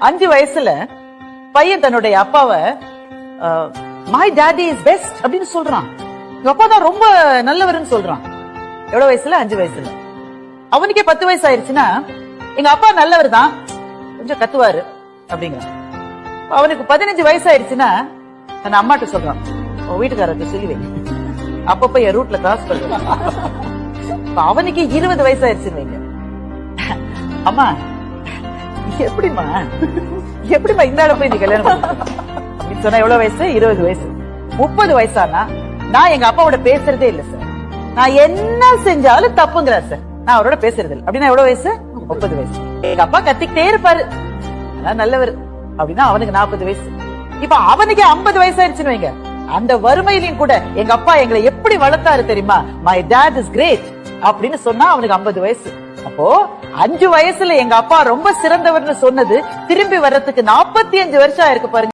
5 வயசுல பையன் தன்னுடைய அப்பாவை மை டாடி இஸ் பெஸ்ட் அப்படின்னு சொல்றான். எங்க அப்பா தான் ரொம்ப நல்லவர்னு சொல்றான். எவ்வளவு வயசுல? 5 வயசுல. அவனுக்கே 10 வயசு ஆயிருச்சுன்னா எங்க அப்பா நல்லவர் தான், கொஞ்சம் கத்துவாரு அப்படிங்கிறான். அவனுக்கு 15 வயசு ஆயிருச்சுன்னா தன் அம்மாட்ட சொல்றான், உன் வீட்டுக்காரருக்கு சொல்லி வை, அப்பப்ப என் ரூட்ல கிராஸ் பண்ணுவான். அவனுக்கு 20 வயசு ஆயிருச்சுன்னு வைங்க, அம்மா எப்படிமா இந்த ஆள போய் நீ கல்யாணம் அப்படின்னு சொன்னா எவ்வளவு வயசு? 20 வயசு. 30 வயசானா நான் எங்க அப்பாவோட பேசுறதே இல்ல சார், நான் என்ன செஞ்சாலும் தப்புங்கிறார் சார், நான் அவரோட பேசுறது இல்லை அப்படின்னா எவ்வளவு வயசு? 30 வயசு. எங்க அப்பா கத்திக்கிட்டே இருப்பாரு, நல்லவர் அப்படின்னா அவனுக்கு 40 வயசு. இப்ப அவனுக்கு 50 வயசு ஆயிடுச்சுன்னு வைங்க, அந்த வறுமையிலையும் கூட எங்க அப்பா எங்களை எப்படி வளர்த்தாரு தெரியுமா, மை டாட் இஸ் கிரேட் அப்படின்னு சொன்னா அவனுக்கு 50 வயசு. அப்போ 5 வயசுல எங்க அப்பா ரொம்ப சிறந்தவர்னு சொன்னது திரும்பி வர்றதுக்கு 45 வருஷம் ஆயிருக்கு பாருங்க.